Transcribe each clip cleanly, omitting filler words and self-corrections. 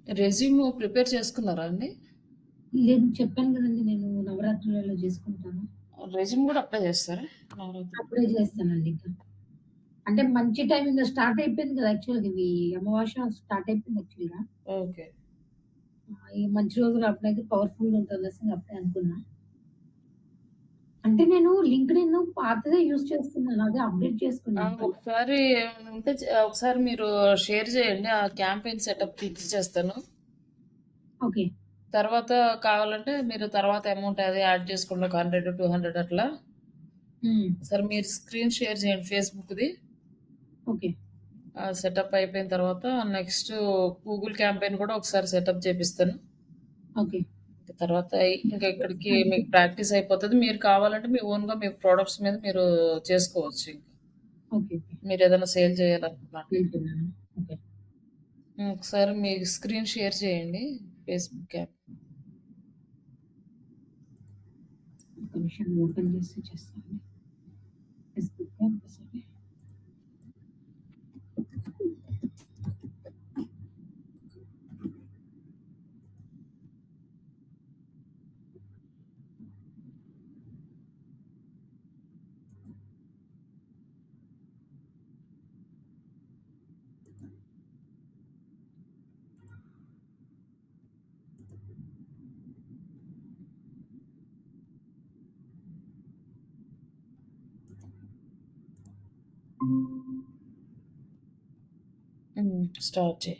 Resume prepare చేసుకున్నారా అండి? లేదు చెప్పాను గదండీ నేను నవరాత్రులలో జేసుకుంటాను. రెజ్యూమ్ గూడా అప్లై చేస్తారా? నవరాత్రి. అప్పుడే జేస్తానండి ఇక. అంటే మంచి టైమింగ్ స్టార్ట్ అయిపోయింది గదా! యాక్చువల్‌గా ఇవి అమావాస్య స్టార్ట్ అయిపోయింది యాక్చువల్‌గా. ఓకే. ఈ మంచి రోజులు అప్పుడైతే పవర్‌ఫుల్‌గా ఉంటదనేసి అప్పుడే అనుకున్నా. అంటే నేను లింక్డ్ఇన్ పాతదే యూజ్ చేస్తున్నాను. అదే అప్‌డేట్ చేసుకున్నా ఇంకా. ఒకసారి ఉంటే ఒకసారి మీరు షేర్ చేయండి. ఆ క్యాంపెయిన్ సెటప్ ఇచ్చేస్తాను. ఓకే. తర్వాత కావాలంటే మీరు తర్వాత అమౌంట్ అది యాడ్ చేసుకోండి. ఒక 100, 200 అట్లా. హ్మ్. సరే మీరు స్క్రీన్ షేర్ చేయండి ఫేస్‌బుక్‌ది. ఓకే. సెటప్ అయిపోయిన తర్వాత నెక్స్ట్ గూగుల్ క్యాంపెయిన్ కూడా ఒకసారి సెటప్ చేపిస్తాను. ఓకే. తర్వాత ఇంకా ఇక్కడికి మీకు ప్రాక్టీస్ అయిపోతది. మీరు కావాలంటే మీ ఓన్‌గా మీ ప్రొడక్ట్స్ మీద మీరు చేసుకోవచ్చు ఇంక. ఓకే. ఓకే. మీరేదైనా సేల్ చేయాలనుకున్నా. వెళ్తున్నాను. ఓకే. ఒకసారి మీ స్క్రీన్ షేర్ చేయండి ఫేస్‌బుక్ యాప్. ఒక్క నిమిషం ఓపెన్ చేసి చేస్తాను. ఫేస్‌బుక్ ఒకసారి. స్టార్ట్ చేయి.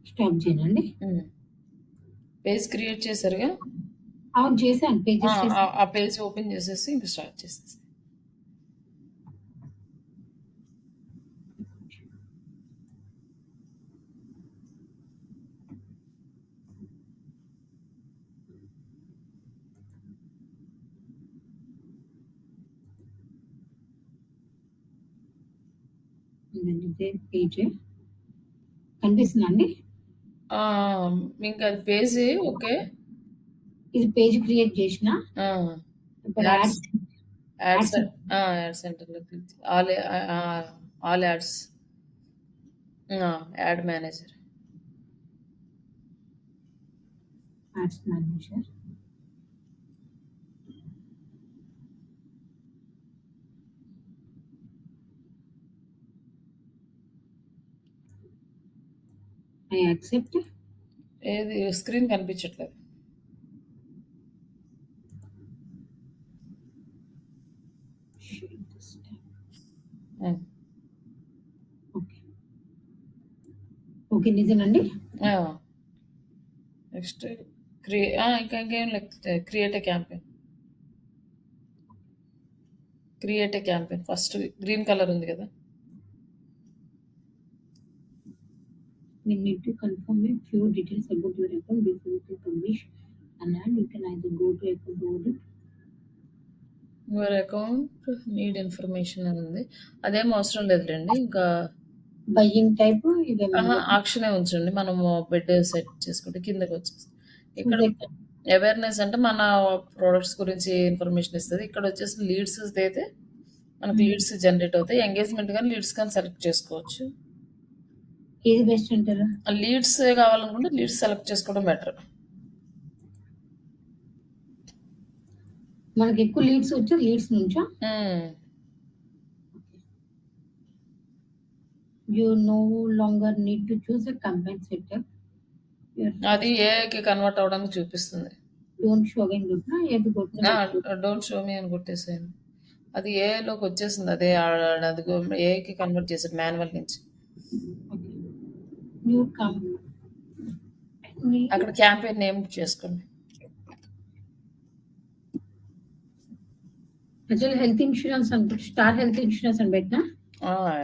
స్టాప్ చేయనండి? పేజ్ క్రియేట్ చేశారుగా? అవును చేశాను. ఆ! పేజెస్ చేశాను. ఆ పేజ్ ఓపెన్ చేసేసి ఇంక స్టార్ట్ చేసేసి. ఇదే పేజ్. కనిపిస్తుందా అండి? ఆ! మీకది పేజీ ఓకే. ఇది పేజ్ క్రియేట్ చేషినా. ఆ! ఇప్పుడు ads ads ads ads ad సెంటర్‌లో click all ads. Ad manager. Ads manager. I accept. ఏది స్క్రీన్ కనిపించట్లేదు. హ్మ్. ఓకే. ఓకే. నిజమేనండి? ఆ! నెక్స్ట్ ఇంకేం లేదు. Create a campaign. Create a campaign first green colour ఉంది కదా! We need to confirm a few details about your account before you can publish an ad. You can either go to account audit. Your account need information అని ఉంది. అదేం అవసరం లేదులెండి. ఇంకా buying type ఇవేమన్నా ఆక్షనే ఉంచండి. మనము bed set చేసుకుంటే కిందకొచ్చేసి. ఇక్కడ చూసే అవేర్‌నెస్ అంటే మన ప్రొడక్ట్స్ గురించి ఇన్ఫర్మేషన్ ఇస్తది. ఇక్కడొచ్చేసి లీడ్స్‌దైతే మనకు లీడ్స్ జనరేట్ అవుతాయి. ఎంగేజ్‌మెంట్ గాని, లీడ్స్ గాని సెలెక్ట్ చేసుకోవచ్చు. ఏది బెస్ట్ అంటారు? లీడ్సే కావాలనుకుంటే లీడ్స్ సెలెక్ట్ చేసుకోవడం బెటర్. మనకి ఎక్కువ లీడ్స్ వచ్చి లీడ్స్ నుంచా? You no longer need to choose a campaign setup. అది ఏఐకి కన్వర్ట్ అవ్వడానికి చూపిస్తుంది. డోంట్ షో అగైన్ కొట్టినా ఏది కొట్టినా డోంట్ షో మీ అని కొట్టేసేయండి. అది ఏఐలోకి వచ్చేసింది. అదే అదిగో ఏఐకి కన్వర్ట్ చేసాడు మాన్యువల్ నుంచి. న్యూ కం అక్కడ క్యాంపెయిన్ నేమ్ చేసుకోండి. యాక్చువల్లీ హెల్త్ ఇన్స్యూరెన్స్ అనుకుంటే స్టార్ హెల్త్ ఇన్స్యూరెన్స్ అని పెట్టినా?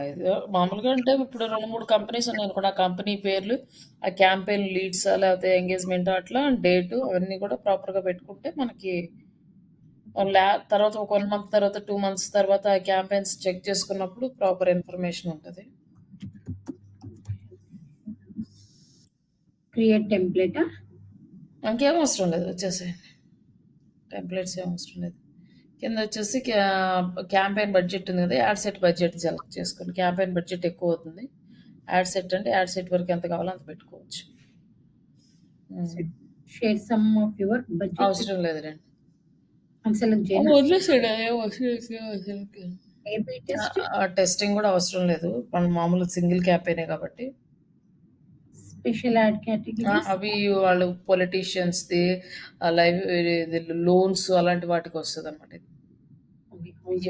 ఏదో మామూలుగా అంటే ఇప్పుడు 2, 3 కంపెనీస్ ఉన్నాయనుకోండి. ఆ కంపెనీ పేర్లు, ఆ క్యాంపెయిన్ లీడ్సా లేకపోతే ఎంగేజ్‌మెంట్ అట్లా డేటు అవన్నీ కూడా ప్రాపర్‌గా పెట్టుకుంటే మనకి తర్వాత ఒక 1 మంత్ తర్వాత, 2 మంత్స్ తర్వాత ఆ క్యాంపెయిన్స్ చెక్ చేసుకున్నప్పుడు ప్రాపర్ ఇన్ఫర్మేషన్ ఉంటది. క్రియేట్ టెంప్లేటా? ఇంకేం అవసరం లేదు. వచ్చేసేయండి. టెంప్లెట్స్ ఏం అవసరం లేదు. కిందొచ్చేసి క్యాంపెయిన్ బడ్జెట్ ఉంది కదా! యాడ్ సెట్ బడ్జెట్ సెలెక్ట్ చేసుకోండి. క్యాంపెయిన్ బడ్జెట్ ఎక్కువ అవుతుంది. యాడ్ సెట్ అంటే యాడ్ సెట్ వరకు ఎంత కావాలో అంత పెట్టుకోవచ్చు. Share some of your budget అవసరం లేదులేండి. అండ్ సెలెక్ట్ చేయనా? వదిలేసాడు ఏం అవసరం లేదు అసలుకి. ఏబీ టెస్ట్ టెస్టింగ్ కూడా అవసరం లేదు. మనం మామూలు సింగిల్ క్యాంపెయినే కాబట్టి. స్పెషల్ యాడ్ కేటగిరీస్ అవి వాళ్ళు పొలిటీషియన్స్ది లైవ్ లోన్స్ అలాంటి వాటికి వస్తుంది అనమాట.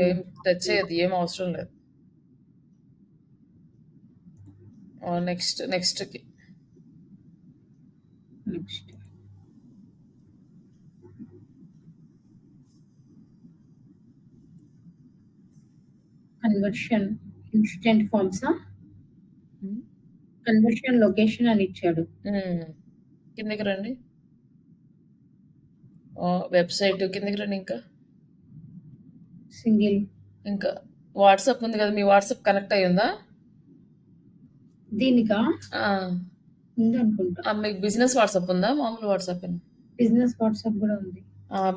ఏం టచ్ అయ్యేది ఏం అవసరం లేదు. నెక్స్ట్కి next conversion instant forms conversion location అని ఇచ్చాడు. కిందకి రండి. వెబ్సైట్ కిందకి రండి. ఇంకా సింగిల్ ఇంకా వాట్సాప్ ఉంది కదా, మీ వాట్సాప్ కనెక్ట్ అయ్యి ఉందా? దీనికా ఉంది అనుకుంటా. మీకు బిజినెస్ వాట్సాప్ ఉందా? మామూలు వాట్సాప్ బిజినెస్ వాట్సాప్ కూడా ఉంది.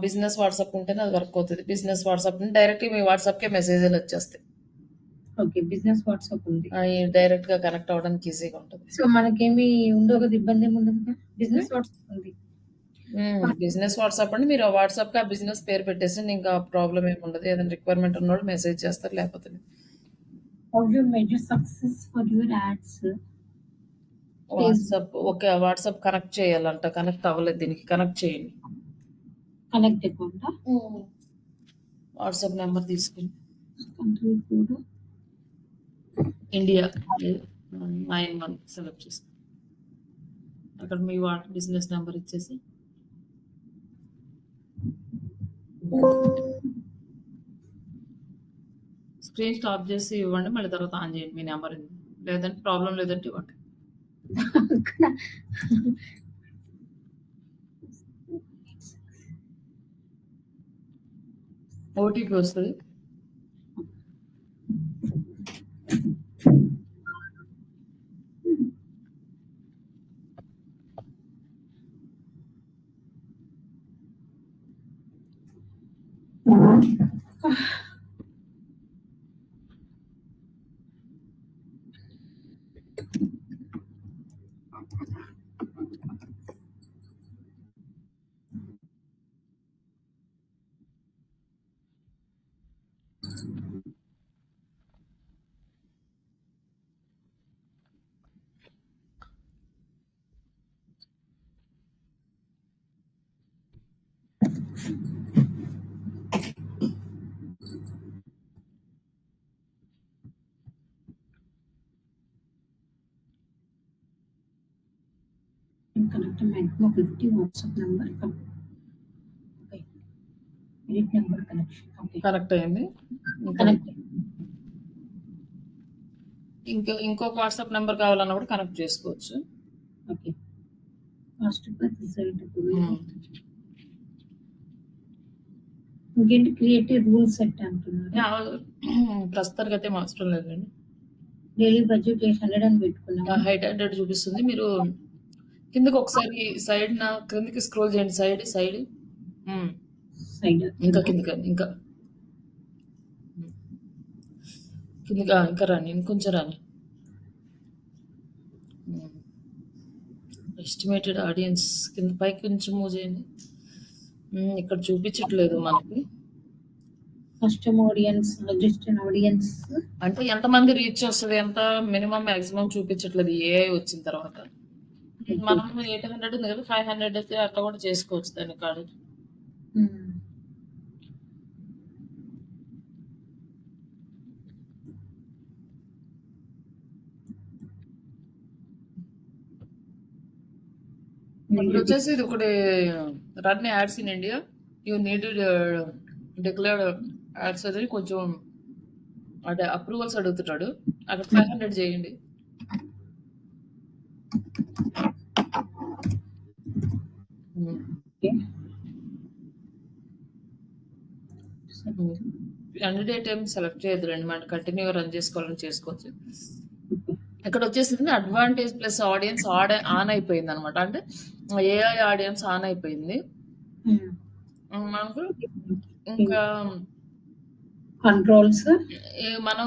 బిజినెస్ వాట్సాప్ ఉంటేనే అది వర్క్ అవుతుంది. బిజినెస్ వాట్సాప్ డైరెక్ట్ మీ వాట్సాప్కే మెసేజ్లు వచ్చేస్తాయి. ఓకే, బిజినెస్ వాట్సాప్ ఉంది. డైరెక్ట్ గా కనెక్ట్ అవ్వడానికి ఈజీగా ఉంటుంది. సో మనకేమి ఉండవు కదా, ఇబ్బంది ఏమి ఉండదు కదా. బిజినెస్ వాట్సాప్ ఉంది. బిజినెస్ వాట్సాప్ అంటే మీరు వాట్సాప్ కి ఆ బిజినెస్ పేరు పెట్టేసి ఇంకా ప్రాబ్లం ఏమి ఉండదు. ఏదైనా రిక్వైర్మెంట్ ఉన్నోళ్ళు మెసేజ్ చేస్తారు, లేకపోతే success for your ads. WhatsApp okay, WhatsApp connect చేయాలంట. కనెక్ట్ అవ్వలేదు, దీనికి కనెక్ట్ చేయండి. కనెక్ట్ అకౌంట్ వాట్సాప్ నెంబర్ తీసుకుని కంట్రీ కోడ్ ఇండియా 91 సెలెక్ట్ చేసుకో. అక్కడ మీ బిజినెస్ నెంబర్ ఇచ్చేసి స్క్రీన్ స్టాప్ చేసి ఇవ్వండి, మళ్ళీ తర్వాత ఆన్ చేయండి మీ నెంబర్. లేదంటే ప్రాబ్లం లేదంటే ఇవ్వండి. ఓటీపీ వస్తుంది. connect a maximum 50 WhatsApp number. Okay. Edit number connection. Okay. Connect అయింది. Connect. ఇంకొక వాట్సాప్ నెంబర్ కావాలన్నా కూడా కనెక్ట్ చేసుకోవచ్చు. ఓకే. ఫస్ట్ రిజల్ట్ ఇంకేంటి క్రియేటివ్ రూల్ సెట్ అంటున్నారు. ప్రస్తుతానికి అయితే అవసరం లేదండి. డైలీ బడ్జెట్ 800 అని పెట్టుకున్నాం. 800 చూపిస్తుంది. మీరు కిందకి ఒకసారి సైడ్ కిందకి స్క్రోల్ చేయండి. సైడ్ ఇంకా కిందకి ఇంకా కిందకి ఇంకా రాని, ఇంకొంచెం రాని. ఎస్టిమేటెడ్ ఆడియన్స్ కింద పైకి కొంచెం మూవ్ చేయండి. ఇక్కడ చూపించట్లేదు మనకి. కస్టమ్ ఆడియన్స్, రిజిస్టర్డ్ ఆడియన్స్ అంటే ఎంతమంది రీచ్ వస్తుంది, ఎంత మినిమం మాక్సిమం చూపించట్లేదు. ఏఐ వచ్చిన తర్వాత మనం 800 ఉంది కదా, 500 అయితే అట్లా కూడా చేసుకోవచ్చు దాని కాదు. ఇప్పుడు వచ్చేసి ఇది ఒకటి run ads in India, you need declared ads అది కొంచెం అంటే అప్రూవల్స్ అడుగుతున్నాడు. అక్కడ 500 చేయండి. క్యాండిడేట్ ఏం సెలెక్ట్ చేయదులేండి, మనం కంటిన్యూ రన్ చేసుకోవాలని చేసుకోవచ్చు. ఇక్కడ వచ్చేసింది అడ్వాంటేజ్ ప్లస్ ఆడియన్స్ ఆన్ అయిపోయింది అనమాట. అంటే ఏఐ ఆడియన్స్ ఆన్ అయిపోయింది మనకు. ఇంకా కంట్రోల్స్. మనం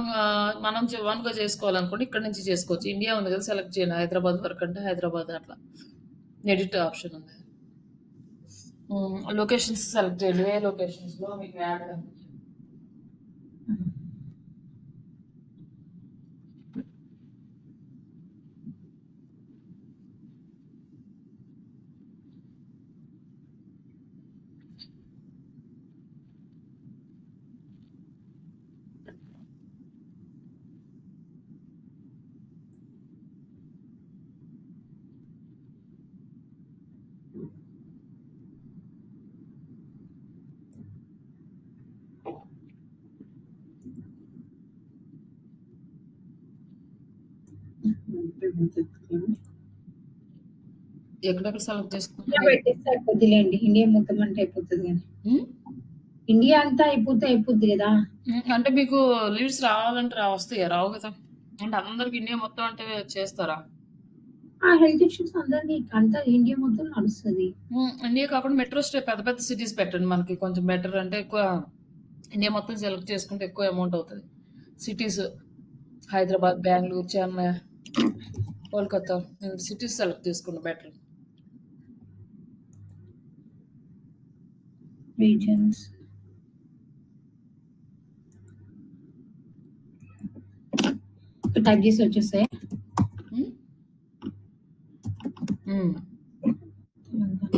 ఓన్గా చేసుకోవాలనుకుంటే ఇక్కడ నుంచి చేసుకోవచ్చు. ఇండియా ఉంది కదా, సెలెక్ట్ చేయండి. హైదరాబాద్ వరకు అంటే హైదరాబాద్ అట్లా ఎడిట్ ఆప్షన్ ఉంది. లొకేషన్స్ సెలెక్ట్ చేయండి. ఏ లొకేషన్స్లో మీకు యాడ్ ఎక్కడెక్కడ సెలెక్ట్ ఇండియా చేసుకుంటారు? పెట్టేస్తే అయిపోద్దిలేండి. ఇండియా మొత్తం అంటే అయిపోతుంది కానీ ఇండియా అంతా అయిపోద్ది కదా. అంటే మీకు లీడ్స్ రావాలంటే వస్తాయా? రావు కదా. అంటే అందరికి ఇండియా మొత్తం అంటే చేస్తారా? ఆ హెల్త్ ఇష్యూస్ అందరికి అంతా ఇండియా మొత్తం నడుస్తుంది. ఇండియా కాకుండా మెట్రో స్టే పెద్ద పెద్ద సిటీస్ పెట్టండి. మనకి కొంచెం బెటర్. అంటే ఎక్కువ ఇండియా మొత్తం సెలెక్ట్ చేసుకుంటే ఎక్కువ అమౌంట్ అవుతుంది. Cities Hyderabad, Bengaluru, Chennai, Kolkata cities select చేసుకుంటే బెటర్. రీజన్స్ టైప్ చేసి వచ్చేస్తాయి. తెలంగాణ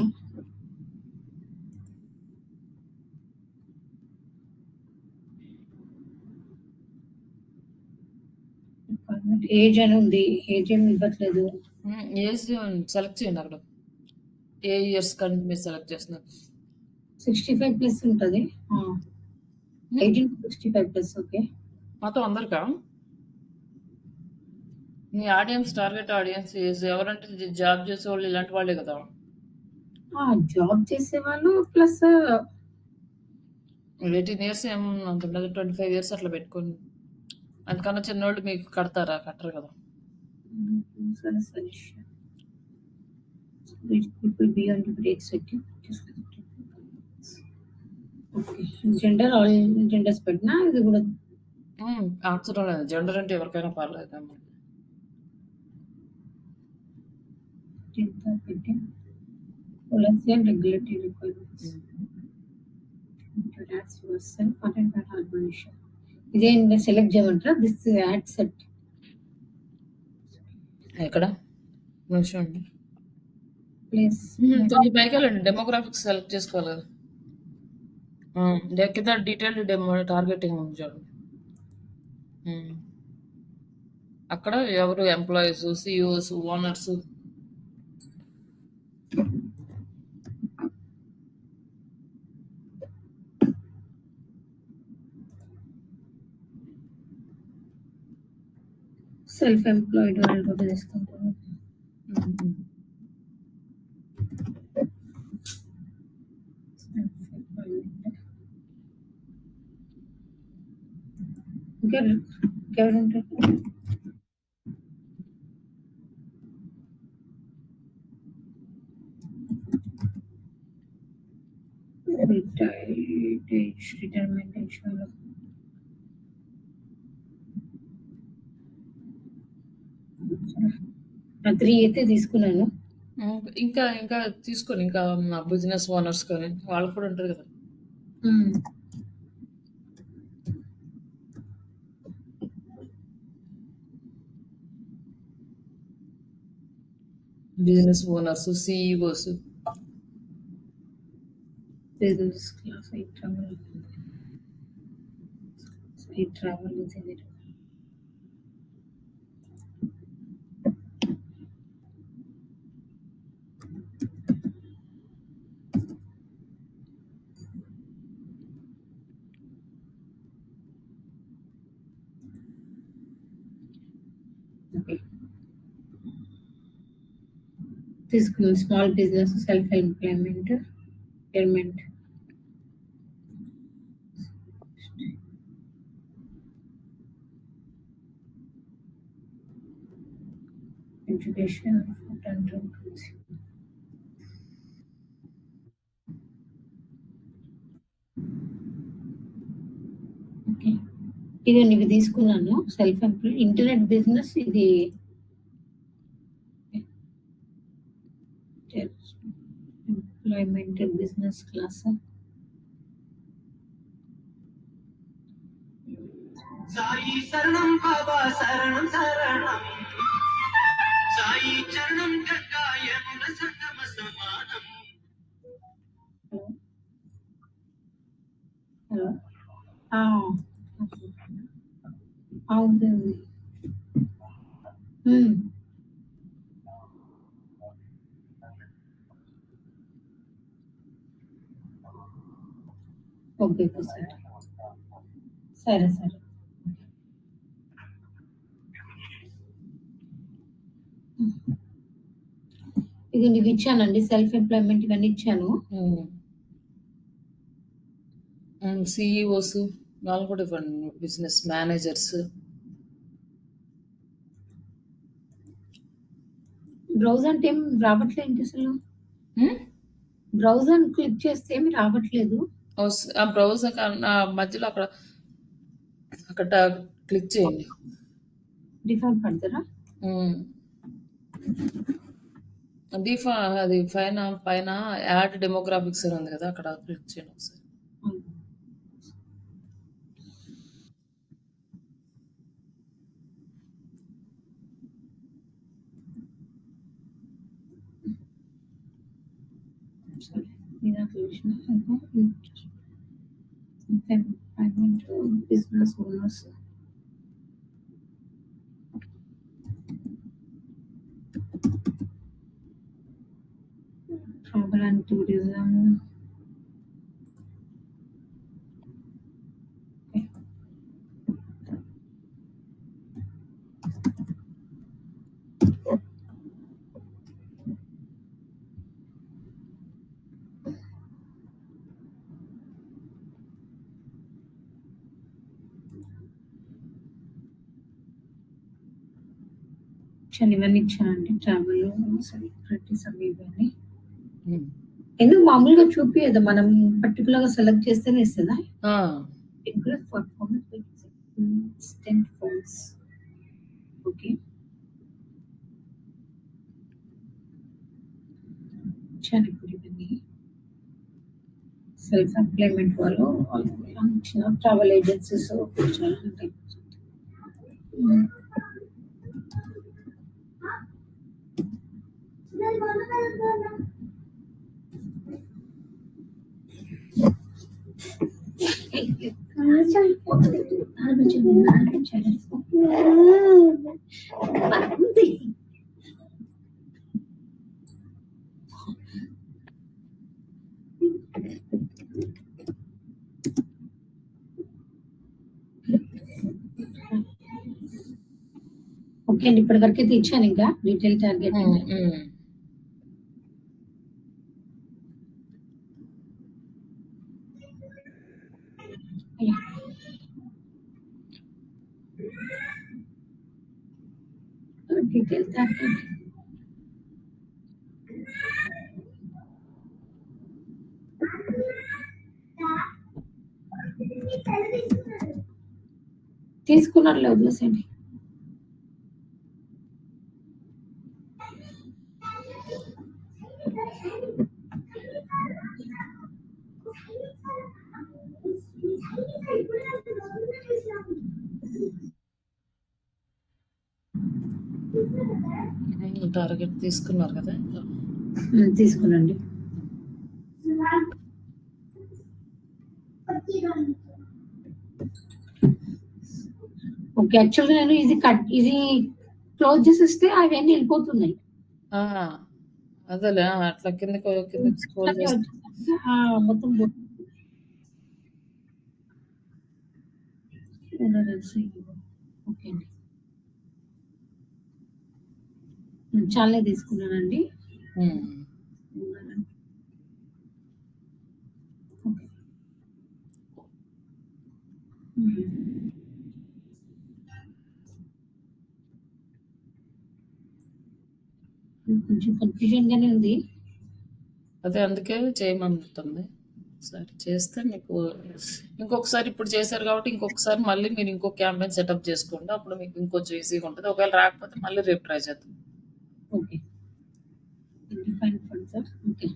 ఏజ్ అని ఉంది. ఏజ్ ఏమి ఇవ్వట్లేదు. ఏజ్ సెలెక్ట్ చేయండి. అక్కడ ఏ ఇయర్స్ కానీ మీరు సెలెక్ట్ చేస్తున్నారు. 65+ ఉంటుంది. 18 to 65+. ఓకే, మొత్తం అందరికా? మీ ఆడియన్స్, టార్గెట్ ఆడియన్స్ ఎవరంటే జాబ్ చేసేవాళ్ళు ఇలాంటి వాళ్ళే కదా. జాబ్ చేసేవాళ్ళు ప్లస్ 18 ఇయర్స్ ఏముంటుంది, 25 ఇయర్స్ అట్లా పెట్టుకోండి. అందుకన్నా చిన్నోళ్ళు మీకు కడతారా? కట్టరు కదా. Suggestion people beyond break setting. Okay, gender all genders పెట్టినా ఇది కూడా అవసరం లేదు. జెండర్ అంటే ఎవరికైనా పర్లేదు. policy and regulatory requirements. That's yourself content and organization. ఇదే సెలెక్ట్ చేయమంటారా? దిస్ యాడ్ సెట్ ఎక్కడ నిమిషం అండి. ప్లేస్ కొంచెం పైకి వెళ్ళండి. డెమోగ్రాఫిక్స్ సెలెక్ట్ చేసుకోవాలి కదా. కింద డీటెయిల్డ్ డెమో టార్గెటింగ్ ఉంది చూడండి. అక్కడ ఎవరు employees, CEOs, owners. Self employed వాళ్ళు కూడా తీసుకుంటారు. ఇంకా ఎవరు ఉంటారు? రిటైర్మెంట్ ఇష్యూలో 3 అయితే తీసుకున్నాను. ఇంకా ఇంకా తీసుకొని ఇంకా బిజినెస్ ఓనర్స్ కానీ వాళ్ళు కూడా ఉంటారు కదా. Business owners, CEOs. Business class travel ఇది. తీసుకున్నాం. Small business, self employment, retirement, education, food and drink. Okay. ఇదిగోండి ఇవి తీసుకున్నాను. సెల్ఫ్ ఎంప్లాయిడ్ ఇంటర్నెట్ బిజినెస్ ఇది ఎంప్లాయ్‌మెంట్ బిజినెస్ క్లాసా? సాయి శరణం బాబా శరణం శరణం సాయి చరణం గంగాయమున సంగమ సమానం. హలో. ఆ! అవునండి. హ్మ్. ఓకే. ఓకే. సరే. సరే. ఇదిగోండి ఇవి ఇచ్చానండి. సెల్ఫ్ ఎంప్లాయ్‌మెంట్ ఇవన్నీ ఇచ్చాను. అండ్ సీఈఓస్ వాళ్ళు కూడా ఇవ్వండి. Business managers. బ్రౌజ్ అంటే ఏం రావట్లేదేంటి అసలు? బ్రౌజ్ అని క్లిక్ చేస్తే ఏమి రావట్లేదు. ఆ బ్రౌజర్ మధ్యలో అక్కడ క్లిక్ చేయండి. డిఫాల్ట్ పడతారా? అది పైన యాడ్ డెమోగ్రాఫిక్స్ అని ఉంది కదా, అక్కడ క్లిక్ చేయండి ఒకసారి. Business owners travel and tourism ఇవన్నీ ఇచ్చానండి. ట్రావెల్ సెలబ్రిటీస్ అవి ఇవన్నీ. ఎందుకు మామూలుగా చూపియదా? మనం పర్టికులర్‌గా సెలెక్ట్ చేస్తేనే ఇస్తదా? Impress performance instant falls. Okay. ఇచ్చాను ఇప్పుడు ఇవన్నీ. సెల్ఫ్ ఎంప్లాయ్‌మెంట్ వాళ్ళు ఇచ్చిన ట్రావెల్ ఏజెన్సీస్ ఇచ్చానండి. ఓకే అండి. ఇప్పటి వరకు అయితే ఇచ్చాను ఇంకా డీటెయిల్ టార్గెట్. డీటెయిల్ టార్గెట్ తీసుకున్నారులే, వదిలేసేయండి. టార్గెట్ తీసుకున్నారు కదా. తీసుకునండి. ఓకే. యాక్చువల్‌గా నేను ఇది క్లోజ్ చేసేస్తే అవన్నీ వెళ్ళిపోతున్నాయి. అదేలే అట్లా కిందకి స్క్రోల్ చేస్తే మొత్తం ఓకే అండి. చాలానే తీసుకున్నానండి. కొంచెం కన్‌ఫ్యూజన్‌గానే ఉంది. అదే అందుకే చేయమంటుంది. సరే చేస్తే మీకు ఇంకొకసారి ఇప్పుడు చేశారు కాబట్టి ఇంకొకసారి మళ్ళీ మీరు ఇంకో క్యాంపెయిన్ సెటప్ చేసుకోండి. అప్పుడు మీకు ఇంకొంచెం ఈజీగా ఉంటది. ఒకవేళ రాకపోతే మళ్ళీ రేపు ట్రై చేద్దాం. ఓకే. Define funds. ఓకే.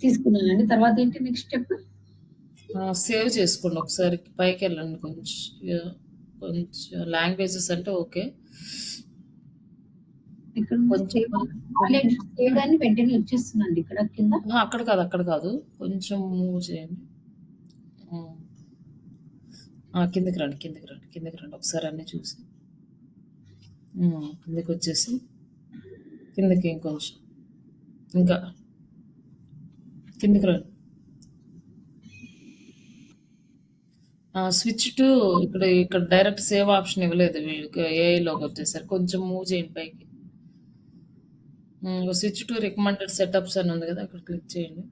తీసుకున్నానండి. తర్వాత ఏంటి నెక్స్ట్ స్టెప్? సేవ్ చేసుకోండి ఒకసారి పైకెళ్ళండి కొంచెం. కొంచెం లాంగ్వేజెస్ అంటే ఓకే. ఇక్కడ కొంచెం సేవ్ అని వెంటనే వచ్చేస్తుందండి ఇక్కడ కింద. అక్కడ కాదు. కొంచెం మూవ్ చేయండి. కిందకి రండి. ఒకసారి అన్నీ చూసి. కిందకి వచ్చేసి కిందకి ఇంకొంచెం ఇంకా కిందకి రండి. స్విచ్ టు ఇక్కడ డైరెక్ట్ సేవ్ ఆప్షన్ ఇవ్వలేదు వీళ్ళకి. ఏఐలోకి వచ్చేసరి కొంచెం మూవ్ చేయండి పైకి. స్విచ్ టు రికమెండెడ్ సెటప్స్ అని ఉంది కదా, అక్కడ క్లిక్ చేయండి.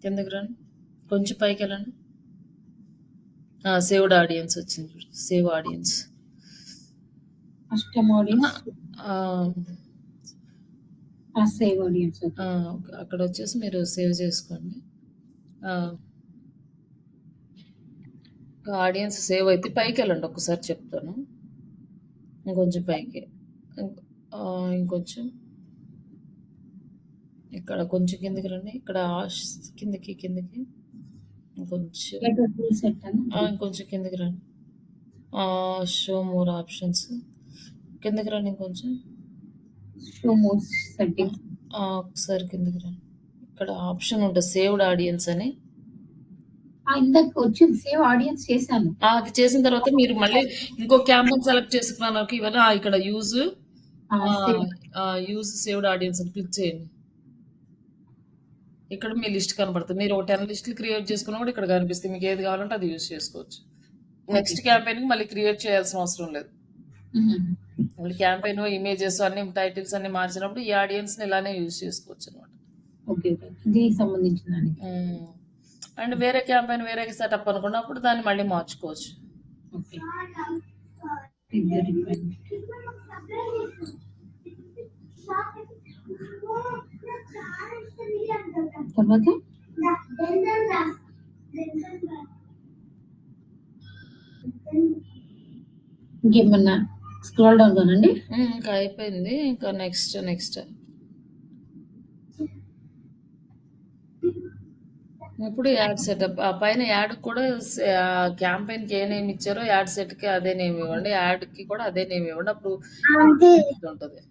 కిందకి రండి, కొంచెం పైకి వెళ్ళండి. సేవ్డ్ ఆడియన్స్ వచ్చింది చూడు, save audience. Custom audience. Save audience. అక్కడ వచ్చేసి మీరు సేవ్ చేసుకోండి. ఆడియన్స్ సేవ్ అయితే పైకి వెళ్ళండి, ఒక్కసారి చెప్తాను. ఇంకొంచెం పైకి, ఇంకొంచెం ఇక్కడ కొంచెం కిందకి రండి. ఇక్కడ కిందకి ఇంకొంచెం ఇంకొంచెం కిందకి రండి. షో మోర్ ఆప్షన్స్ కిందకి రండి. ఇంకొంచెం షో మోర్ సెట్టింగ్స్. ఒకసారి కిందకి రండి. ఇక్కడ ఆప్షన్ ఉంటుంది సేవ్డ్ ఆడియన్స్ అని. ఇందాక వచ్చింది సేవ్ ఆడియన్స్ చేశాను. అది చేసిన తర్వాత మీరు మళ్ళీ ఇంకో క్యాంపెయిన్ సెలెక్ట్ చేసుకున్నాను ఇవన్నీ ఇక్కడ యూజ్ సేవ్డ్ ఆడియన్స్ అని క్లిక్ చేయండి. ఇక్కడ మీ లిస్ట్ కనపడుతుంది. మీరు ఒక 10 లిస్టులు క్రియేట్ చేసుకున్నా కూడా ఇక్కడ కనిపిస్తుంది. మీకు ఏది కావాలంటే అది యూజ్ చేసుకోవచ్చు. నెక్స్ట్ క్యాంపెయిన్కి మళ్ళీ క్రియేట్ చేయాల్సిన అవసరం లేదు. మళ్ళీ క్యాంపెయిన్ ఇమేజెస్ అన్ని టైటిల్స్ అన్ని మార్చినప్పుడు ఈ ఆడియన్స్ని ఇలానే యూజ్ చేసుకోవచ్చు అనమాట. దీనికి సంబంధించిన అండ్ వేరే క్యాంపెయిన్ వేరే సెటప్ అనుకున్నప్పుడు దాన్ని మళ్ళీ మార్చుకోవచ్చు. తర్వాత ఇంకేమన్నా స్క్రోల్ డౌన్ కానండి. ఇంకా అయిపోయింది. ఇంకా నెక్స్ట్ ఇప్పుడు యాడ్ సెటప్. ఆ పైన యాడ్ కూడా క్యాంపెయిన్కి ఏ నేమ్ ఇచ్చారో యాడ్ సెట్కి అదే నేమ్ ఇవ్వండి, యాడ్కి కూడా అదే నేమ్ ఇవ్వండి. అప్పుడు ఉంటుంది.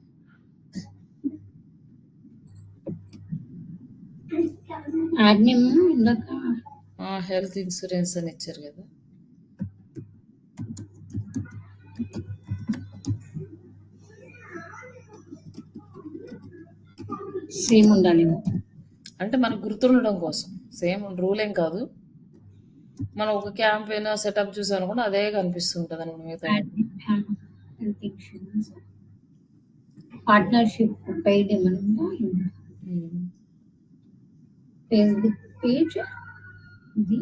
యాడ్ నేమ్ ఇందాక హెల్త్ ఇన్సూరెన్స్ అని ఇచ్చారు కదా, సేమ్ ఉండాలి అంటే మనకు గుర్తుండడం కోసం. సేమ్ రూల్ ఏం కాదు. మనం ఒక క్యాంపెయిన్ సెటప్ చూసాను కూడా అదే కనిపిస్తుంటుంది అనమాట. మిగతా పార్ట్నర్షిప్ పెయిడ్ ఏమన్నా ఫేస్బుక్ పేజ్, ఇది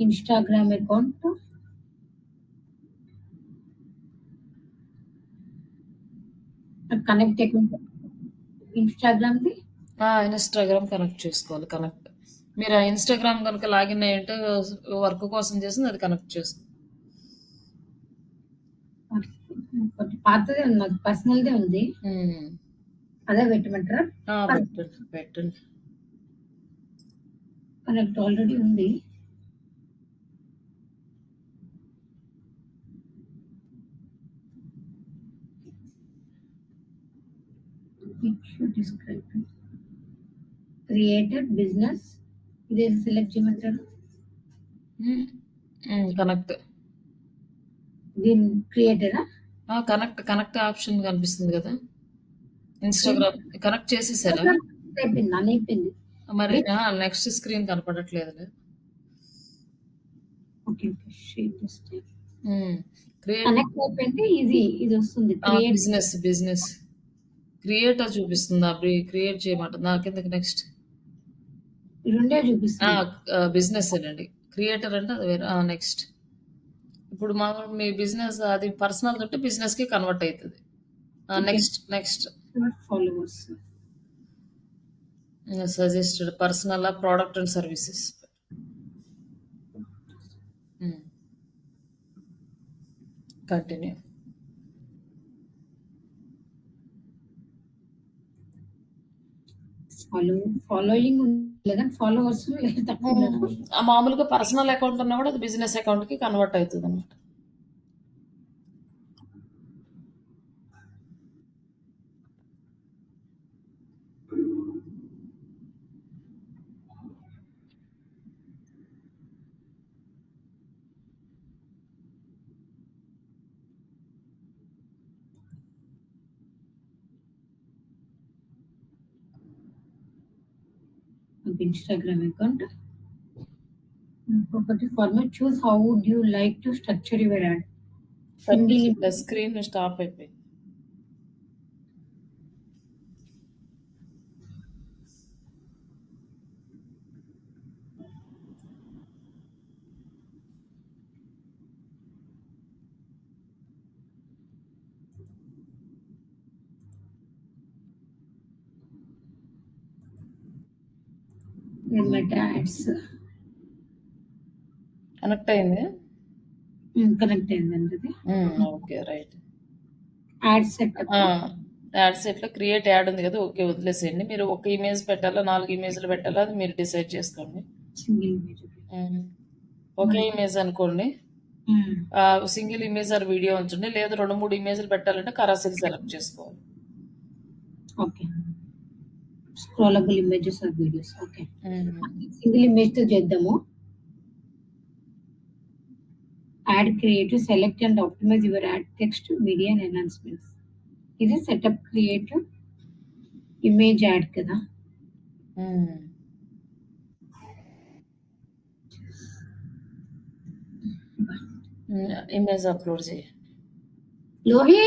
ఇన్స్టాగ్రామ్ అకౌంట్, కనెక్ట్ అకౌంట్ ఇన్స్టాగ్రామ్ది. ఇన్స్టాగ్రామ్ కనెక్ట్ చేసుకోవాలి. కనెక్ట్ మీరు ఇన్స్టాగ్రామ్ కనుక లాగిన్ అయ్యంటే వర్క్ కోసం చేసింది అది కనెక్ట్ చేసుకో. పాతదే ఉంది, నాకు పర్సనల్దే ఉంది, అదే పెట్టమంటారా? పెట్టండి. కనెక్ట్ ఆల్రెడీ ఉంది. క్రియేటర్ బిజినెస్ ఇదే సెలెక్ట్ చేయమంటారు. కనెక్ట్ దీని క్రియేటరా? కనెక్ట్ ఆప్షన్ కనిపిస్తుంది కదా ఇన్స్టాగ్రామ్. కనెక్ట్ చేసేసారా? అయిపోయింది. మరి నెక్స్ట్ స్క్రీన్ కనపడట్లేదు. కనెక్ట్ అయిపోయింది. ఇది వస్తుంది బిజినెస్ క్రియేటర్ చూపిస్తుందా? క్రియేట్ చేయమంటుంది. నా కిందకి నెక్స్ట్ రెండే చూపిస్తుంది. బిజినెస్ అండి. క్రియేటర్ అంటే అది వేరే. నెక్స్ట్ ఇప్పుడు మీ బిజినెస్ అది పర్సనల్ అంటే బిజినెస్ కి కన్వర్ట్ అవుతుంది. Next followers suggested personal product and services. Continue. Following లేదా ఫాలోవర్స్ తక్కువ ఉన్నారు. మామూలుగా పర్సనల్ అకౌంట్ ఉన్నా కూడా అది బిజినెస్ అకౌంట్ కి కన్వర్ట్ అవుతుంది అనమాట. Instagram account. ఇంకొకటి format choose how would you like to structure your ad. Single screen stop అయిపోయింది. మెటా యాడ్స్ కనెక్ట్ అయింది. కనెక్ట్ అయిందండి. Okay right. Ad setup. Ad సెట్లో క్రియేట్ యాడ్ ఉంది కదా, ఓకే వదిలేసేయండి. మీరు ఒక ఇమేజ్ పెట్టాలా 4 ఇమేజ్లు పెట్టాలా అది మీరు డిసైడ్ చేసుకోండి. Single image. ఒకే ఇమేజ్ అనుకోండి, సింగిల్ ఇమేజ్ ఆర్ వీడియో ఉంచండి. లేదా 2-3 ఇమేజ్లు పెట్టాలంటే కరాసిల్ సెలెక్ట్ చేసుకోవాలి. Okay. Scrollable images or videos. Okay. Single image తో చేద్దాము. Ad creative select and optimise your ad text media and enhancements. ఇది సెటప్ క్రియేటివ్ ఇమేజ్ యాడ్ కదా. ఇమేజ్ అప్లోడ్ చేయి. లోహి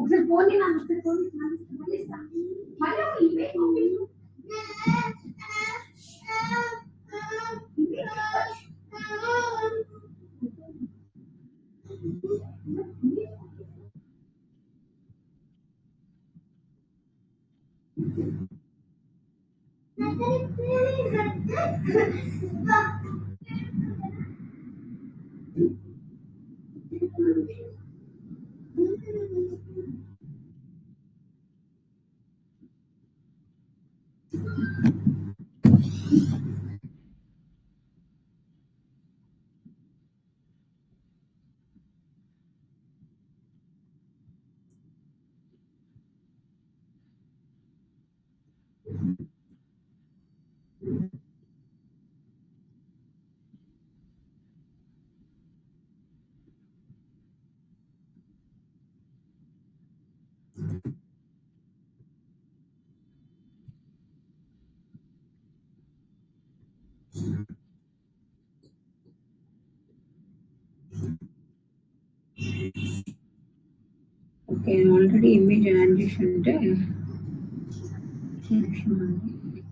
ఒకసారి పోనీ నా ఓకే. ఆల్రెడీ ఇమేజ్ యాడ్ చేసి ఉంటే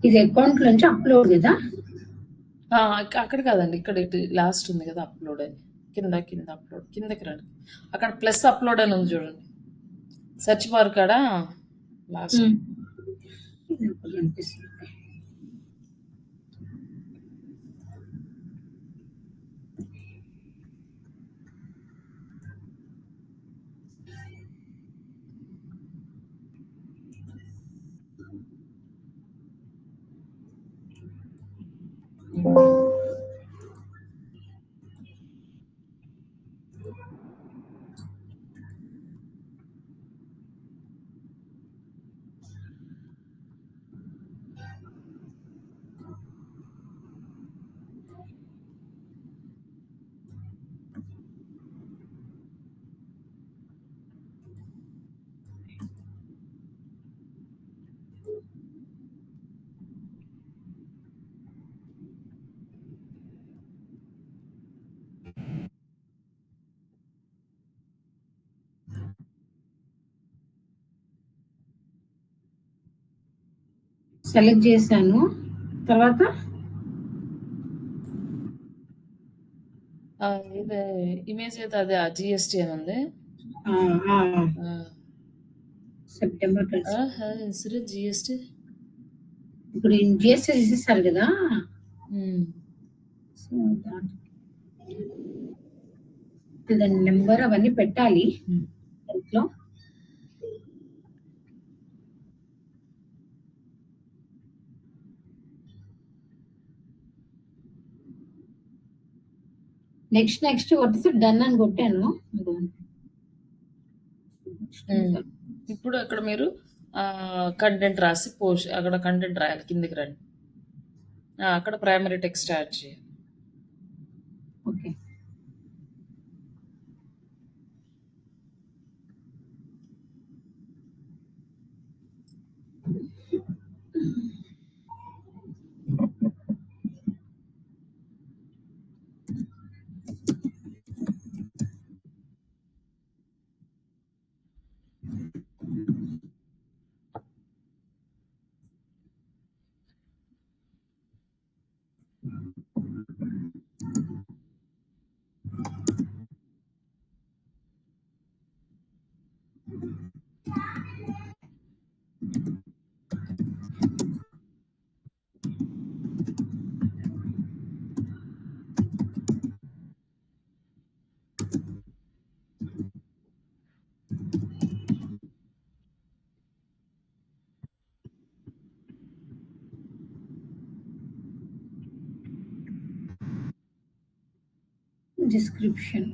ఇది అకౌంట్ నుంచి అప్లోడ్ కదా. అక్కడ కాదండి, ఇక్కడ ఇటు లాస్ట్ ఉంది కదా అప్లోడ్ అని. కింద అప్లోడ్, కిందకి రండి. అక్కడ ప్లస్ అప్లోడ్ అని ఉంది చూడండి, సెర్చ్ బార్ కాడ లాస్ట్. సెలెక్ట్ చేశాను. తర్వాత ఇది ఇమేజ్ అయితే అదే జిఎస్టీ అని ఉంది. సెప్టెంబర్ కలిసి ఇన్సూరెన్స్ జిఎస్టీ ఇప్పుడు జిఎస్టీ తీసేస్తారు కదా, సో దాని నెంబర్ అవన్నీ పెట్టాలి దాంట్లో. నెక్స్ట్ కొట్టేసి డన్ అని కొట్టాను. ఇప్పుడు అక్కడ మీరు కంటెంట్ రాసి పోస్ట్ అక్కడ కంటెంట్ రాయాలి, కిందికి రండి. అక్కడ ప్రైమరీ టెక్స్ట్ యాడ్ చేయాలి. ఓకే, డిస్క్రిప్షన్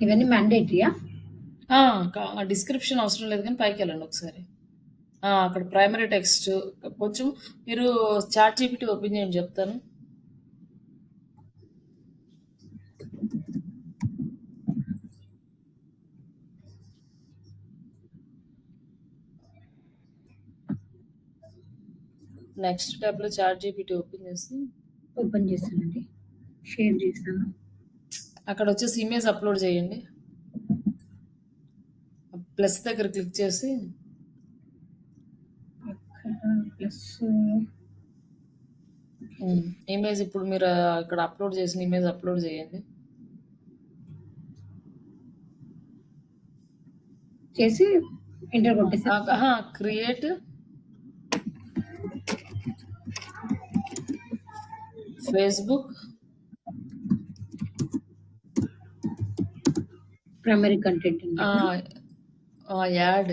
ఇవన్నీ మ్యాండేటరీయా? డిస్క్రిప్షన్ అవసరం లేదు, కానీ పైకి వెళ్ళండి ఒకసారి. అక్కడ ప్రైమరీ టెక్స్ట్ కొంచెం మీరు చాట్ జీపీటీ ఓపెన్ చేయండి, చెప్తాను. నెక్స్ట్ ట్యాబ్లో చాట్ జీపీటీ ఓపెన్ చేస్తానండి, షేర్ చేస్తాను. అక్కడ వచ్చేసి ఇమేజ్ అప్లోడ్ చేయండి. ప్లస్ దగ్గర క్లిక్ చేసి ప్లస్ ఇమేజ్ ఇప్పుడు మీరు ఇక్కడ అప్లోడ్ చేసిన ఇమేజ్ అప్లోడ్ చేయండి. చేసి ఎంటర్ కొట్టేసి create Facebook primary content add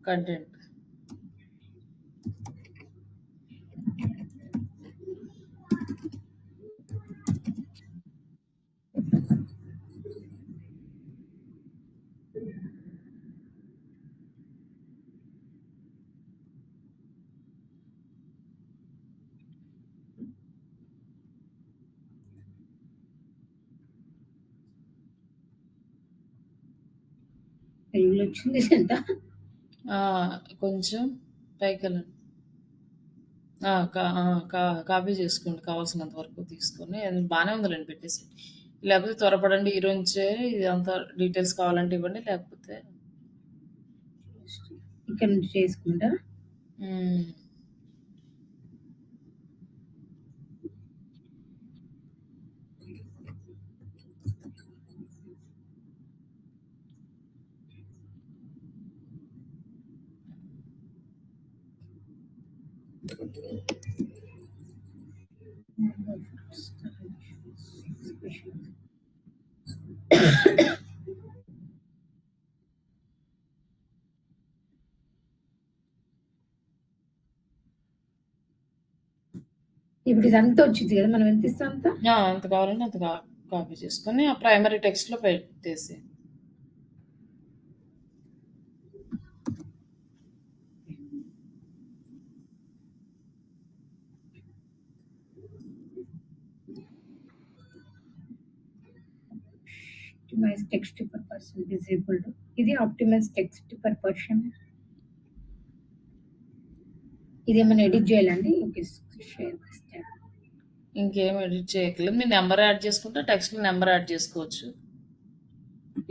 content. వచ్చింది ఎంత? కొంచెం పైకి వెళ్ళండి. కాపీ చేసుకోండి, కావాల్సినంత వరకు తీసుకొని. బాగానే ఉందిలేండి, పెట్టేసి. లేకపోతే త్వరపడండి, ఈరోజే ఇదంతా డీటెయిల్స్ కావాలంటే ఇవ్వండి, లేకపోతే ఇక్కడ నుంచి చేసుకుంటా. ఇప్పుడు ఇదంతా వచ్చింది కదా, మనం ఎంత ఇస్తాం అంత? ఎంత కావాలంటే అంత కాపీ చేసుకొని ఆ ప్రైమరీ టెక్స్ట్లో పెట్టేసి. Optimize text per person disabled. ఇది ఆప్టిమైజ్ టెక్స్ట్ పర్ పర్సన్. ఇది ఏమైనా ఎడిట్ చేయాలండి? ఇంకేం ఎడిట్ చేయట్లేదు. మీ నెంబర్ యాడ్ చేసుకుంటే టెక్స్ట్లో నెంబర్ యాడ్ చేసుకోవచ్చు.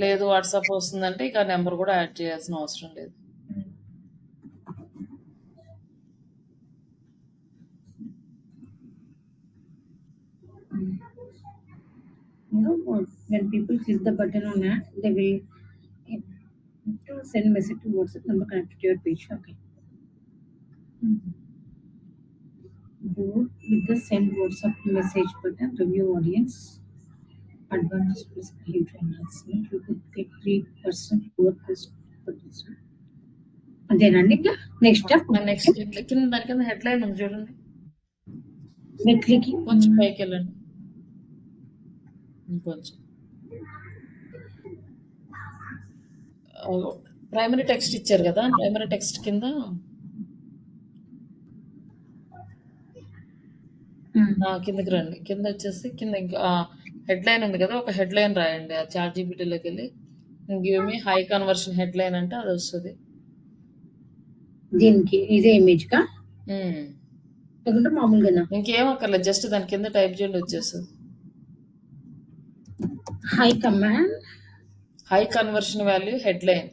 లేదు వాట్సాప్ వస్తుందంటే ఇక నెంబర్ కూడా యాడ్ చేయాల్సిన అవసరం లేదు. When people click the button on ad, they will to send message to WhatsApp number connected to your page. Okay. Go with the send WhatsApp message button, review audience, advantage plus create enhancement. You could get 3% lower cost per person. అంతేనండి ఇంకా next next కింద దాని కింద headline ఉంది చూడండి, మెట్లకి కొంచెం పైకి వెళ్ళండి ఇంకొంచెం. ప్రైమరీ టెక్స్ట్ ఇచ్చారు కదా, ప్రైమరీ టెక్స్ట్ కింద కిందకి రండి. కింద వచ్చేసి కింద ఇంకా హెడ్లైన్ ఉంది కదా, ఒక హెడ్లైన్ రాయండి. ఆ చాట్ జీపీటీలోకి వెళ్ళి give me high conversion headline అంటే అది వస్తుంది. దీనికి ఇదే ఇమేజ్ కా లేకుంటే మామూలుగా ఇంకేం అక్కర్లేదు, జస్ట్ దాని కింద టైప్ చేయండి వచ్చేస్తుంది. High command high conversion value headline.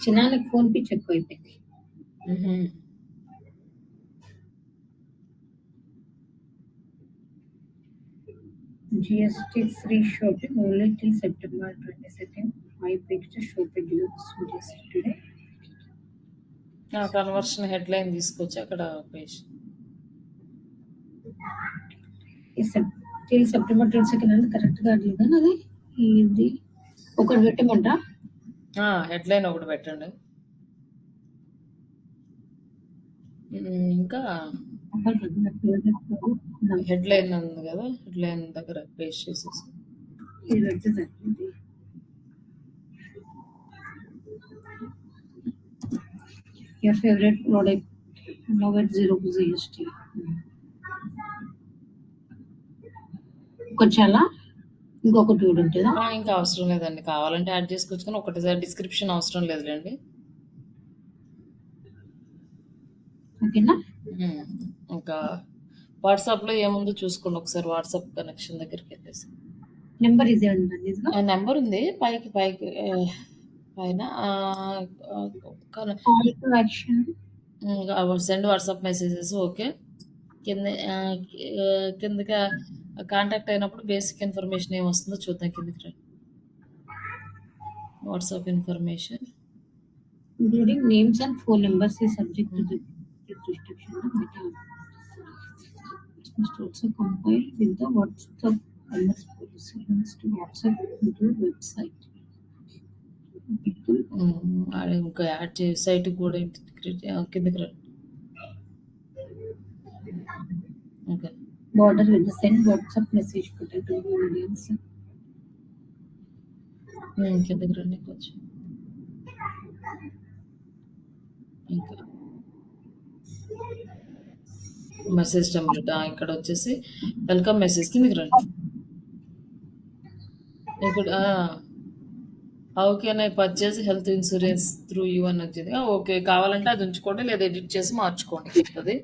చిన్నానికి ఫోన్ పిచ్ ఎక్కువ అయిపోయింది. GST free shopping only till September 22nd. 5 pages shopping deals GST today. Conversion headline తీసుకొచ్చి అక్కడ పేజ్ టిల్ సెప్టెంబర్ 22nd అంటే కరెక్ట్గా అట్లేదు అది. ఇది ఒకటి పెట్టమంట, హెడ్లైన్ ఒకటి పెట్టండి. ఇంకా హెడ్లైన్ ఉంది కదా, హెడ్లైన్ దగ్గర పేస్ట్ చేసేసి ఇది పెడితే సరిపోయింది. Your favorite product now at 0 GST. ఒకటి చాలా ఇంకొకటి కూడా ఉంటుందా? ఇంకా అవసరం లేదండి, కావాలంటే యాడ్ చేసుకొచ్చుకొని ఒకటిసారి డిస్క్రిప్షన్ అవసరం లేదులేండి. ఓకేనా? ఇంకా వాట్సాప్లో ఏముందో చూసుకోండి ఒకసారి. వాట్సాప్ కనెక్షన్ దగ్గరికి వెళ్ళేసి నెంబర్ ఇదే ఉందండి, నెంబర్ ఉంది పైకి పైన సెండ్ వాట్సాప్ మెసేజెస్. ఓకే, కిందకి కాంటాక్ట్ అయినప్పుడు బేసిక్ ఇన్ఫర్మేషన్ ఏం వస్తుందో చూద్దాం. కిందకి రండి. WhatsApp information including names and phone numbers is subject to the restriction of data. It must also compile with the WhatsApp commerce policy links to WhatsApp into website. ఇంకా add చేసి site కూడా కిందకి రండి. Okay, border with the send WhatsApp message button to the audience. కిందకి రండి కొంచెం. ఇంకా message template ఇక్కడ వచ్చేసి వెల్కమ్ మెసేజ్ కిందకి రండి. ఇక్కడ how can I purchase health insurance through you అని వచ్చింది. ఓకే, కావాలంటే అది ఉంచుకోండి, లేదా ఎడిట్ చేసి మార్చుకోండి. చెప్తుంది.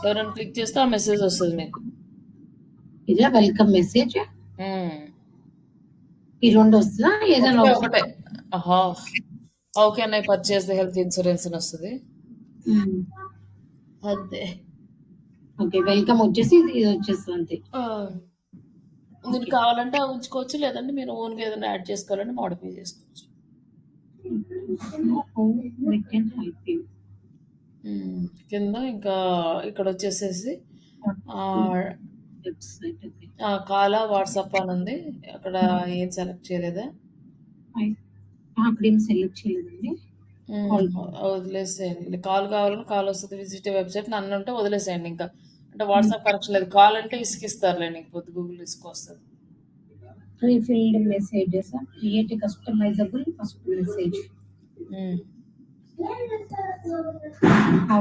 ఎవరైనా క్లిక్ చేస్తే ఆ మెసేజ్ వస్తుంది మీకు. ఇదే వెల్కమ్ మెసేజ్. ఈ రెండు వస్తుందా? ఏదైనా ఒకటే how can I purchase the health insurance అని వస్తుంది. అంతే. ఓకే, వెల్కమ్ వచ్చేసి ఇది వచ్చేస్తుంది అంతే. మీరు కావాలంటే ఉంచుకోవచ్చు, లేదంటే మీరు ఓన్గా ఏదైనా యాడ్ చేసుకోవాలంటే మోడిఫై చేసుకోవచ్చు. కింద ఇంకా ఇక్కడ వచ్చేసేసి కాలా వాట్సాప్ అని ఉంది. అక్కడ ఏం సెలెక్ట్ చేయలేదా? అక్కడ ఏం సెలెక్ట్ చేయలేదండి. వదిలేసేయండి. కాల్ కావాలని కాల్ వస్తుంది, విజిట్ వెబ్సైట్ నన్ను ఉంటే వదిలేసేయండి. ఇంకా అంటే వాట్సాప్ కనెక్షన్ లేదు. కాల్ అంటే ఇసుకిస్తారులేండి, ఇంకపోతే గూగుల్ ఇసుకు వస్తుంది. Pre-filled messages, create a customizable first message. How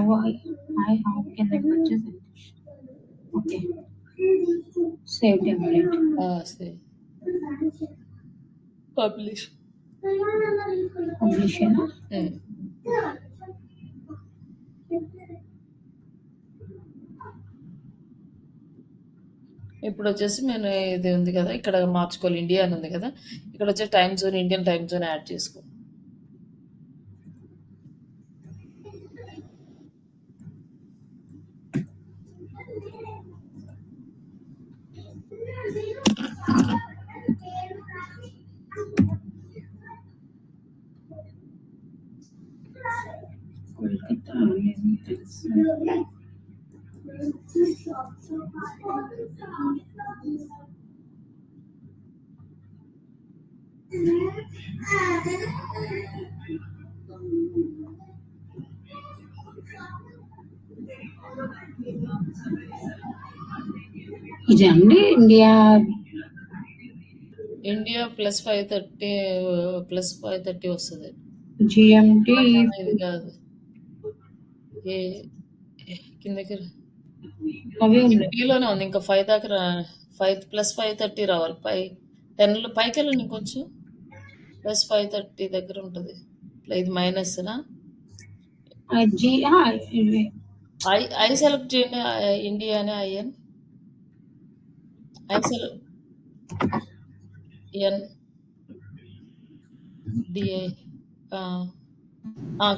can I purchase it? Okay. Save template. Save. Publish. Publishing. ఇప్పుడొచ్చేసి నేను ఇది ఉంది కదా! ఇక్కడ మార్చుకోవాలి ఇండియా అని ఉంది కదా! ఇక్కడొచ్చేసి time zone Indian time zone ad చేసుకో. కోల్కతా అనేది తెలుసు. ఇది అండి ఇండియా +5:30 వస్తది. జిఎంటి ఇది కాదు. ఏ కిందకి రా. అవి ఉన్నాయి. టీలోనే ఉంది. ఇంకా 5 దాకా 5+5:30 రావాలి. 10 పైకెళ్ళండి ఇంకొంచెం. +5:30 దగ్గర ఉంటది. ఇది మైనస్‌నా? ఇవి ఐ సెలెక్ట్ చేయండి. ఇండియా అని IN. N DI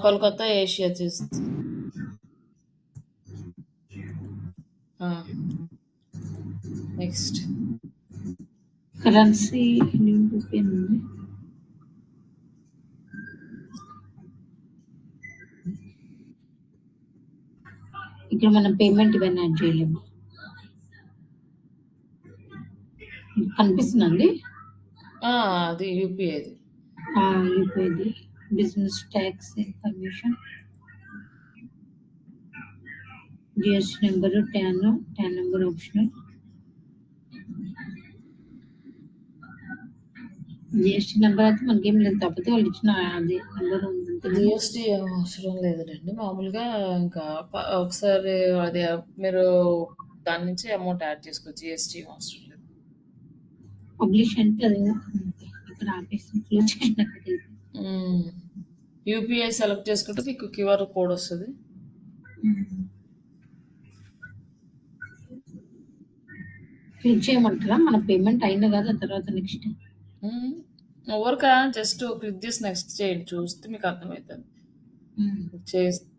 Kolkata Asia చూస్తుంది. నెక్స్ట్ కరెన్సీ ఇండియన్ రూపీ ఉంది. ఇక్కడ మనం పేమెంట్ ఇవన్నీ యాడ్ చేయలేము. కనిపిస్తుందండి అది యూపీఐది. యూపీఐది business tax information, GST number, TAN number optional. GST number అయితే మనకేం లేదు, తప్పితే వాళ్ళు ఇచ్చిన అది నెంబర్ ఉంది. జిఎస్టీ ఏం అవసరం లేదులేండి. మామూలుగా ఇంకా ఒకసారి అది మీరు దాని నుంచి అమౌంట్ యాడ్ చేసుకోవచ్చు. జిఎస్టీ ఏం అవసరం లేదు. పబ్లిష్ అంటే అది ఇక్కడ యూపీఐ సెలెక్ట్ చేసుకుంటే మీకు క్యూఆర్ కోడ్ వస్తుంది. క్లిక్ చేయమంటారా? మన పేమెంట్ అయింది కదా, తర్వాత నెక్స్ట్ ఓవర్కా జస్ట్ క్లిక్ చేసి నెక్స్ట్ చేయండి, చూస్తే మీకు అర్థమవుతుంది. చేస్తే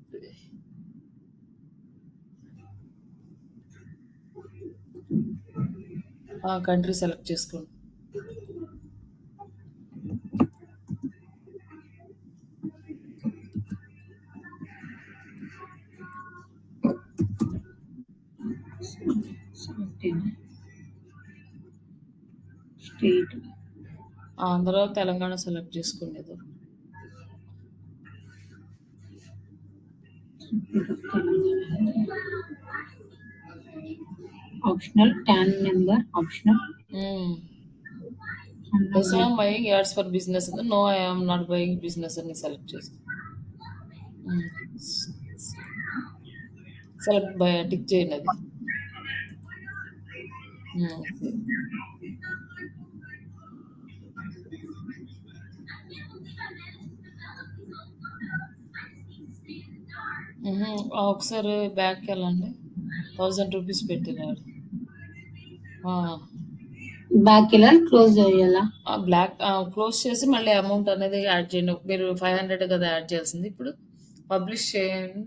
కంట్రీ సెలెక్ట్ చేసుకోండి. స్టేట్ ఆంధ్ర, తెలంగాణ సెలెక్ట్ చేసుకోండి. ఏదో optional, tan number optional. Yes, I am buying ads for business. No, I am not buying business అని సెలెక్ట్ చేస్తాను. సెలెక్ట్ బై టిక్ చేయండి అది. ఒకసారి బ్యాక్కి వెళ్ళండి. 1000 రూపీస్ పెట్టినాడు. బ్యాక్ వెళ్ళాలి, క్లోజ్ చేయాలా? క్లోజ్ చేసి మళ్ళీ అమౌంట్ అనేది యాడ్ చేయండి. మీరు 500 కదా యాడ్ చేయాల్సింది. ఇప్పుడు పబ్లిష్ చేయండి.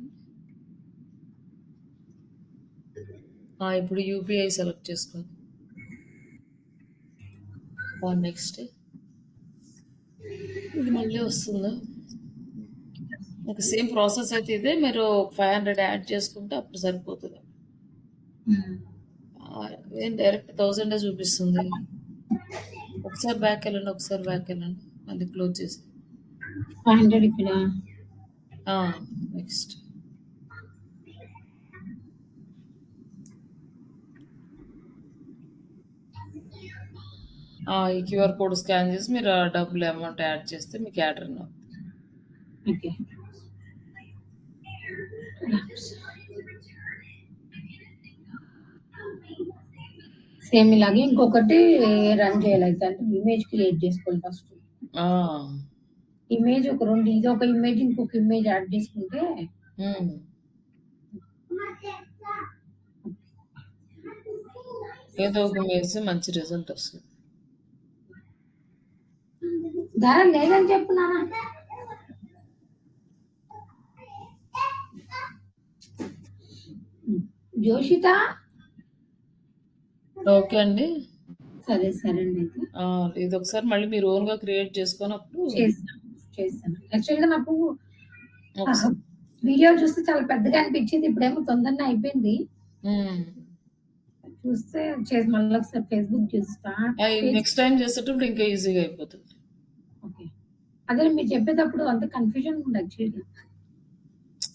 ఇప్పుడు యూపీఐ సెలెక్ట్ చేసుకోండి. నెక్స్ట్ ఇది మళ్ళీ వస్తుందా? ఇంకా సేమ్ ప్రాసెస్ అయితే ఇదే. మీరు 500 యాడ్ చేసుకుంటే అప్పుడు సరిపోతుంది. ఏం డైరెక్ట్ 1000 చూపిస్తుంది. ఒకసారి బ్యాక్ వెళ్ళండి, మళ్ళీ క్లోజ్ చేసి 500 ఇక్కడ. నెక్స్ట్ ఈ క్యూఆర్ కోడ్ స్కాన్ చేసి మీరు డబ్బులు అమౌంట్ యాడ్ చేస్తే మీకు యాడ్ రన్ అవుతుంది. ఓకే, సేమ్ ఇలాగే ఇంకొకటి రన్ చేయాలి. అయితే అంటే ఇమేజ్ క్రియేట్ చేసుకోవాలి ఫస్ట్. ఇమేజ్ ఒక 2, ఇది ఒక ఇమేజ్, ఇంకొక ఇమేజ్ యాడ్ చేసుకుంటే ఏదో ఒక వేసి మంచి రిజల్ట్ వస్తుంది. ధర లేదని చెప్పు నాన్న. జోషిత ఓకే అండి. సరే సరేండి అయితే ఇది ఒకసారి మళ్ళీ మీరు ఓన్గా క్రియేట్ చేసుకున్నప్పుడు చేస్తాను. యాక్చువల్గా నాకు ఒకసారి వీడియో చూస్తే చాలా పెద్దగా అనిపించింది. ఇప్పుడేమో తొందరగా అయిపోయింది. చూస్తే చేసి మళ్ళీ ఒకసారి ఫేస్బుక్ చూస్తా. నెక్స్ట్ టైం చేసేటప్పుడు ఇంకా ఈజీగా అయిపోతుంది. ఓకే, అదే మీరు చెప్పేటప్పుడు అంత కన్ఫ్యూజన్ ఉంది యాక్చువల్గా.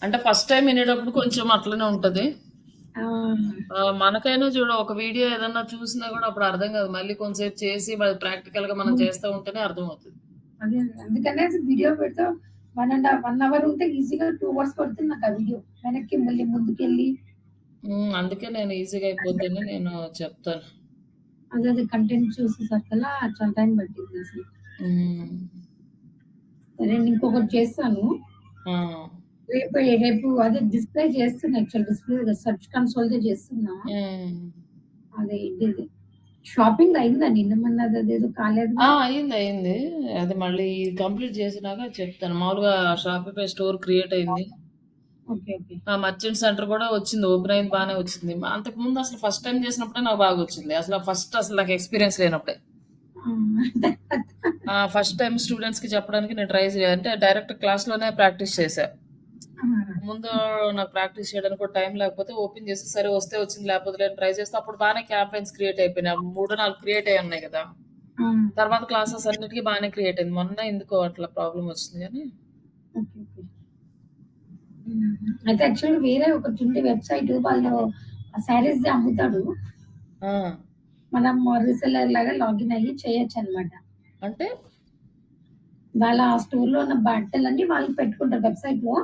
అంటే ఫస్ట్ టైం వినేటప్పుడు కొంచెం అట్లనే ఉంటది. మనకైనా చూడ ఒక వీడియో ఏదన్నా చూసినా కూడా అప్పుడు అర్థం కాదు. మళ్ళీ కొంచెంసేపు చేసి ప్రాక్టికల్ గా మనం చేస్తూ ఉంటేనే అర్థం అవుతుంది. అదే అందుకనే వీడియో పెడతా 1 అవర్ ఉంటే ఈజీగా 2 అవర్స్ పడుతుంది నాకు ఆ వీడియో వెనక్కి మళ్ళీ ముందుకెళ్ళి. అందుకే నేను ఈజీగా అయిపోద్దని నేను చెప్తాను. అదే కంటెంట్ చూసేసరికల్లా చాలా టైం పట్టింది అసలు. సరే ఇంకొకటి చేస్తాను రేపు అదే డిస్ప్లే చేస్తున్నా. యాక్చువల్ డిస్ప్లే సర్చ్ కన్సోల్ చేస్తున్నా. అదే షాపింగ్ అయిందా నిన్న మొన్న? అదేదో కాలేదు. అయింది. అది మళ్ళీ కంప్లీట్ చేసినాక చెప్తాను. మామూలుగా షాపిఫై స్టోర్ క్రియేట్ అయింది. మర్చెంట్ సెంటర్ కూడా వచ్చింది, ఓపెన్ అయింది, బాగానే వచ్చింది. అంతకు ముందు అసలు ఫస్ట్ టైం చేసినప్పుడే నాకు బాగా వచ్చింది. అసలు నాకు ఎక్స్పీరియన్స్ లేనప్పుడే ఫస్ట్ టైం స్టూడెంట్స్ కి చెప్పడానికి నేను ట్రై అంటే డైరెక్ట్ క్లాస్ లోనే ప్రాక్టీస్ చేశా. ముందు నాకు ప్రాక్టీస్ చేయడానికి కూడా టైం లేకపోతే ఓపెన్ చేసి సరే వస్తే వచ్చింది, లేకపోతే నేను ట్రై చేస్తే అప్పుడు బాగానే క్యాంపెయిన్స్ క్రియేట్ అయిపోయినాయి. 3-4 క్రియేట్ అయ్యి ఉన్నాయి కదా. తర్వాత క్లాసెస్ అన్నిటికీ బాగానే క్రియేట్ అయింది. మొన్న ఎందుకో అట్లా ప్రాబ్లం వచ్చింది. కానీ అయితే యాక్చువల్గా వేరే ఒక చుంటి వెబ్సైట్ వాళ్ళు శారీస్ అమ్ముతాడు. మనం రీసెల్లర్ లాగా లాగిన్ అయ్యి చేయొచ్చు అనమాట. అంటే వాళ్ళ స్టోర్ లో ఉన్న బట్టలన్నీ వాళ్ళు పెట్టుకుంటారు వెబ్సైట్ లో.